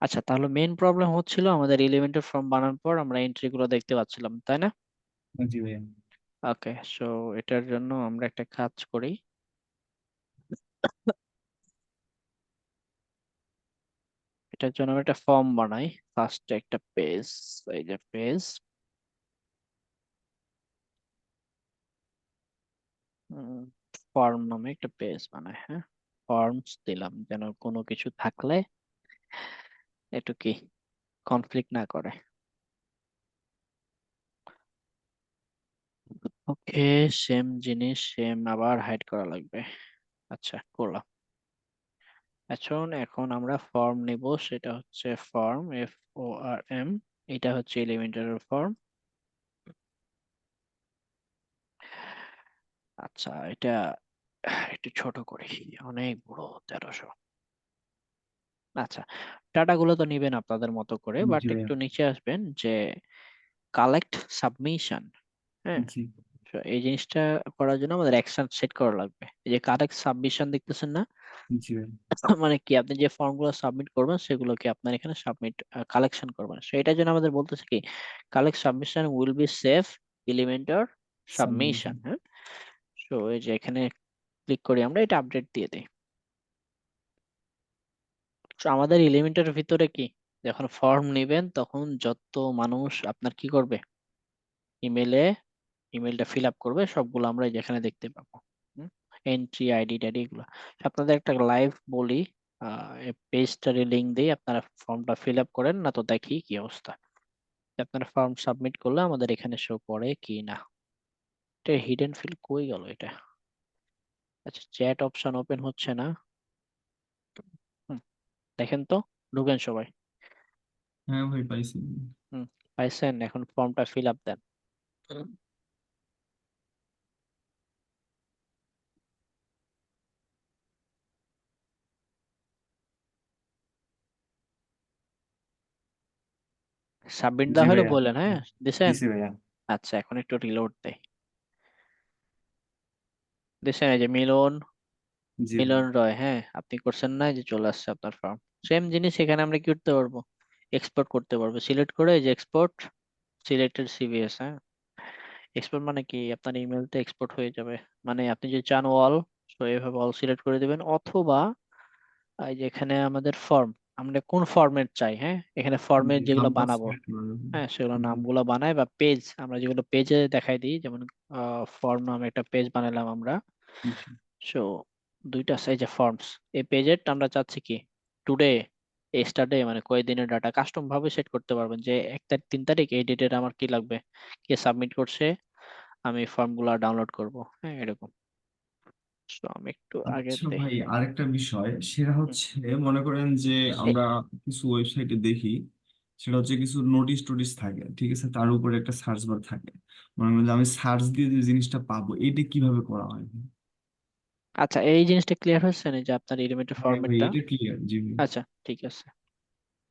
আচ্ছা, তাহলে main problem হচ্ছিল আমাদের এলিমেন্টের ফর্ম বানানোর পর আমরা এন্ট্রি গুলো দেখতে পাচ্ছিলাম, তাই না? জি ভাইয়া। ওকে, সো এটার জন্য আমরা একটা কাজ করি। এটার জন্য আমরা একটা ফর্ম বানাই। ফার্স্টে একটা পেজ, এই যে পেজ, ফর্ম নামে একটা পেজ বানাই। হ্যাঁ, ফর্মস দিলাম যেন কোনো কিছু থাকলে একটু কি কনফ্লিক্ট না করে। ওকে, সেম জিনিস সেম আবার হাইড করা লাগবে। আচ্ছা, করলাম। এখন এখন আমরা ফর্ম নিব, সেটা হচ্ছে ফর্ম, FORM। এটা হচ্ছে এলিমেন্টার ফর্ম। আচ্ছা, এটা একটু ছোট করি, অনেক বড়, 1300। আচ্ছা, ডাটা গুলো তো নিবেন আপনাদের মতো করে, বাট জি ভাইয়া। একটু নিচে আসবেন যে কালেক্ট সাবমিশন। হ্যাঁ, জি। তো এই জিনিসটা করার জন্য আমাদের অ্যাকশন সেট করা লাগবে। এই যে কালেক্ট সাবমিশন দেখতেছেন না? জি ভাইয়া। মানে কি, আপনি যে ফর্ম গুলো সাবমিট করবেন সেগুলোকে আপনার এখানে সাবমিট কালেকশন করবেন, সেটার জন্য আমাদের বলতেছে কি collect submission will be save Elementor submission. Submission. হ্যাঁ, তো এই যে এখানে ক্লিক করি, আমরা এটা আপডেট দিয়ে দিই। তো আমাদের এলিমেন্টের ভিতরে কি, যখন ফর্ম নেবেন তখন যত মানুষ আপনার কি করবে, ইমেলে ইমেলটা ফিল আপ করবে, সবগুলো আমরা যেখানে দেখতে পাবো। এন্ট্রি, আইডি টাইডি এগুলো। আপনাদের একটা লাইভ বলি, পেজটার লিঙ্ক দিই, আপনারা ফর্মটা ফিল আপ করেন না তো দেখি কি অবস্থা। আপনারা ফর্ম সাবমিট করলে আমাদের এখানে শো করে কি না। এটা হিডেন ফিল কই গেল এটা? আচ্ছা, চ্যাট অপশন ওপেন হচ্ছে না। হুম, দেখেন তো, ঢুকেন সবাই। হ্যাঁ ভাই পাইছি। হুম, পাইছেন? এখন ফর্মটা ফিল আপ দেন। সাবমিট জি দেওয়া হলো ভাইয়া। বললেন, হ্যাঁ দিছেন? দিছি ভাইয়া। আচ্ছা, এখন একটু রিলোড দেয়। দিছেন, এই যে মিলন, জি মিলন ভাইয়া। রয়, হ্যাঁ আপনি করছেন না, এই যে চলে আসছে আপনার ফর্ম। সেম জিনিস এখানে আমরা কি করতে পারবো, এক্সপোর্ট করতে পারবো। সিলেক্ট করে এই যে এক্সপোর্ট, সিলেক্টেড CVS। হ্যাঁ, এক্সপোর্ট মানে কি আপনার ইমেলতে এক্সপোর্ট হয়ে যাবে। মানে আপনি যদি চান অল, তো এইভাবে অল সিলেক্ট করে দিবেন, অথবা এই যে এখানে আমাদের ফর্ম, আমরা কোন ফরম্যাট চাই, হ্যাঁ এখানে ফর্মের জি, যেগুলো নামটা বানাবো, সিলেক্ট করে দেবেন। হ্যাঁ সেগুলো জি। নামগুলো বানাই, বা পেজ আমরা যেগুলো পেজে দেখাই দিই, যেমন ফর্ম নামে একটা পেজ বানালাম আমরা। জি। সো দুইটা সাইজে ফর্মস, এই পেজের আমরা চাচ্ছি কি টুডে, এস্টারডে, মানে কয়েকদিনের ডাটা কাস্টম ভাবে সেট করতে পারবেন, যে 1 তারিখ 3 তারিখ এই ডেটের আমার কি লাগবে, কে সাবমিট করছে, আমি ফর্ম গুলা ডাউনলোড করব। হ্যাঁ, এরকম। তো আমি একটু আগে আচ্ছা দেই। ভাই, আরেকটা বিষয় সেটা হুম, হচ্ছে, মনে করেন যে আমরা কিছু ওয়েবসাইটে দেখি, সেটা হচ্ছে কিছু নোটিশ টোটিস থাকে, ঠিক আছে, তার উপরে একটা সার্চ বার থাকে। মনে করেন যে আমি সার্চ দিয়ে যে জিনিসটা পাবো, এটা কিভাবে করা হয়? আচ্ছা, এই জিনিসটা ক্লিয়ার হচ্ছে না যে আপনার এলিমেন্টের হ্যাঁ ভাই, ফরম্যাটটা। এটা ক্লিয়ার। জি ভাই। আচ্ছা, ঠিক আছে।